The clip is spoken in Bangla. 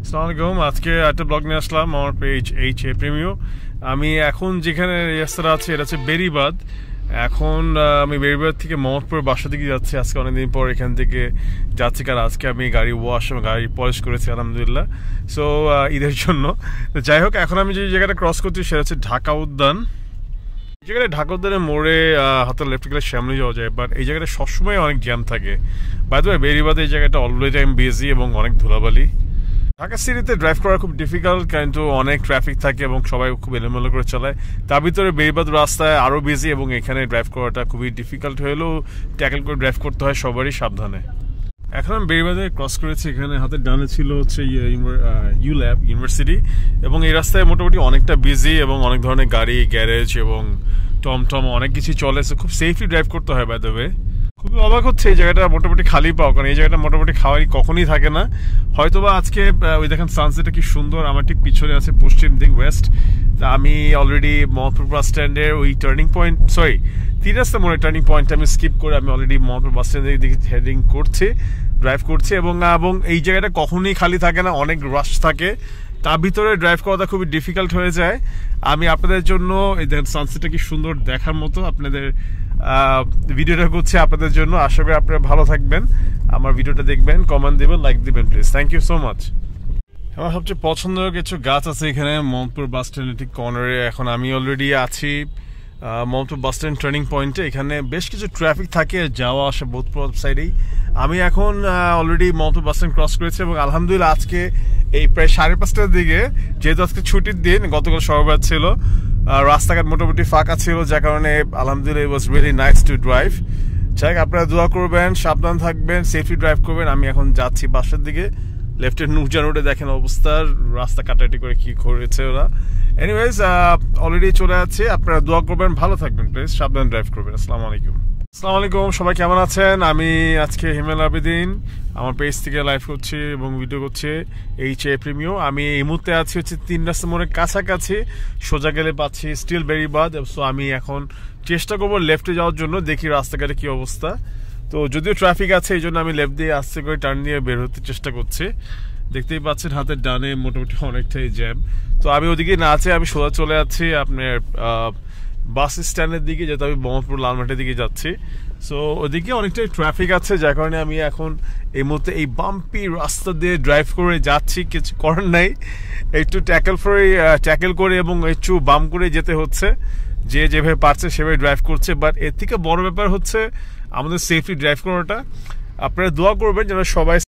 আসসালামু আলাইকুম। আজকে একটা ব্লগ নিয়ে আসলাম আমার পেজ এইচ.এ. প্রেমিও। আমি এখন যেখানে রাস্তাটা আছে এটা হচ্ছে বেরিবাদ। এখন আমি বেরিবাদ থেকে মোহাম্মদপুর বাসা দিকে যাচ্ছি। আজকে অনেকদিন পর এখান থেকে যাচ্ছি, কারণ আজকে আমি গাড়ি ওয়াশ এবং গাড়ি পলিশ করেছি আলহামদুলিল্লাহ। সো ঈদের জন্য যাই হোক, এখন আমি যে জায়গাটা ক্রস করছি সেটা হচ্ছে ঢাকা উদ্যান। এই জায়গাটা ঢাকা উদ্যানের মোড়ে হাতের লেফট গেলে সামনে যাওয়া যায়, বাট এই জায়গাটা সবসময় অনেক জ্যাম থাকে। বাই দ্য ওয়ে, বেরিবাদে এই জায়গাটা অলওয়েজ টাইম বিজি এবং অনেক ধুলাবালি। ঢাকা সিটিতে ড্রাইভ করা খুব ডিফিকাল্ট, কিন্তু অনেক ট্রাফিক থাকে এবং সবাই খুব এলোমেলো করে চালায়। তার ভিতরে বেরিবাদ রাস্তায় আরও বিজি এবং এখানে ড্রাইভ করাটা খুবই ডিফিকাল্ট হলেও ট্যাকেল করে ড্রাইভ করতে হয় সবারই সাবধানে। এখন আমি বেরিবাদে ক্রস করেছি। এখানে হাতের ডানে ছিল হচ্ছে ইউল্যাব ইউনিভার্সিটি, এবং এই রাস্তায় মোটামুটি অনেকটা বিজি এবং অনেক ধরনের গাড়ি, গ্যারেজ এবং টমটম অনেক কিছু চলে। খুব সেফলি ড্রাইভ করতে হয়। বাই দ্য ওয়ে, খুবই অবাক হচ্ছে এই জায়গাটা মোটামুটি খালি পাও, কারণ এই জায়গাটা মোটামুটি খাওয়াই কখনই থাকে না। হয়তোবা আজকে ওই দেখেন সানসেটটা কি সুন্দর। আমার ঠিক পিছনে আছে পশ্চিম দিক ওয়েস্ট। আমি অলরেডি মোহাম্মদপুর বাস স্ট্যান্ডের ওই টার্নিং পয়েন্ট, সরি 3 রাস্তা মোড়ে টার্নিং পয়েন্টটা আমি স্কিপ করে আমি অলরেডি মোহাম্মদপুর বাস স্ট্যান্ডের দিকে হেডিং করছি, ড্রাইভ করছি। এবং এই জায়গাটা কখনোই খালি থাকে না, অনেক রাশ থাকে। তার ভিতরে ড্রাইভ করাটা খুবই ডিফিকাল্ট হয়ে যায়। আমি আপনাদের জন্য এই দেখেন সানসেটটা কি সুন্দর দেখার মতো আপনাদের ভিডিওটা করছি আপনাদের জন্য। আশা করি আপনারা ভালো থাকবেন, আমার ভিডিওটা দেখবেন, কমেন্ট দিবেন, লাইক দিবেন please. Thank you so much. আমার সবচেয়ে পছন্দের কিছু গাছ আছে এখানে মোহাম্মদপুর বাস স্ট্যান্ডের ঠিক কর্নারে। এখন আমি অলরেডি আছি মোহাম্মদপুর বাস স্ট্যান্ড টার্নিং পয়েন্টে। এখানে বেশ কিছু ট্রাফিক থাকে যাওয়া আসা বোথ সাইডেই। আমি এখন already Mohammadpur bus stand cross করেছি এবং আলহামদুলিল্লাহ আজকে এই প্রায় 5:30টার দিকে, যেহেতু আজকে ছুটির দিন, গতকাল শনিবার ছিল, রাস্তাঘাট মোটামুটি ফাঁকা ছিল, যার কারণে আলহামদুলিল্লাহ it was really nice to drive. যাই হোক, আপনারা দোয়া করবেন, সাবধান থাকবেন, সেফলি ড্রাইভ করবেন। আমি এখন যাচ্ছি বাসার দিকে। লেফটের নূরজান রোডে দেখেন অবস্থার রাস্তা কাটাকাটি করে কি করেছে ওরা। এনিওয়েজ, অলরেডি চলে যাচ্ছে। আপনারা দোয়া করবেন, ভালো থাকবেন প্লিজ, সাবধান ড্রাইভ করবেন। আসসালামু আলাইকুম। আসসালামু আলাইকুম, সবাই কেমন আছেন? আমি আজকে হিমেল আবেদিন আমার পেজ থেকে লাইভ করছি এবং ভিডিও করছি এইচ.এ. প্রেমিও। আমি এই মুহূর্তে আছি হচ্ছে 3 রাস্তা মোড়ের কাছাকাছি, সোজা গেলে পাচ্ছি স্টিল বেরিবাদ। সো আমি এখন চেষ্টা করবো লেফটে যাওয়ার জন্য, দেখি রাস্তাঘাটে কি অবস্থা। তো যদিও ট্রাফিক আছে, এই জন্য আমি লেফট দিয়ে আস্তে করে টার্ন দিয়ে বের হতে চেষ্টা করছি। দেখতেই পাচ্ছেন হাতের ডানে মোটামুটি অনেকটাই জ্যাম। তো আমি ওদিকে না আছে, আমি সোজা চলে যাচ্ছি আপনার বাস স্ট্যান্ডের দিকে, যেহেতু আমি মোহাম্মদপুর লালমাটির দিকে যাচ্ছি। সো ওদিকে অনেকটাই ট্রাফিক আছে, যার কারণে আমি এখন এই মুহূর্তে এই বাম্পি রাস্তা দিয়ে ড্রাইভ করে যাচ্ছি। কিছু করার নাই, একটু ট্যাকেল করে এবং একটু বাম করে যেতে হচ্ছে। যে যেভাবে পারছে সেভাবে ড্রাইভ করছে। বাট এর থেকে বড় ব্যাপার হচ্ছে আমাদের সেফলি ড্রাইভ করাটা। আপনারা দোয়া করবেন যেন সবাই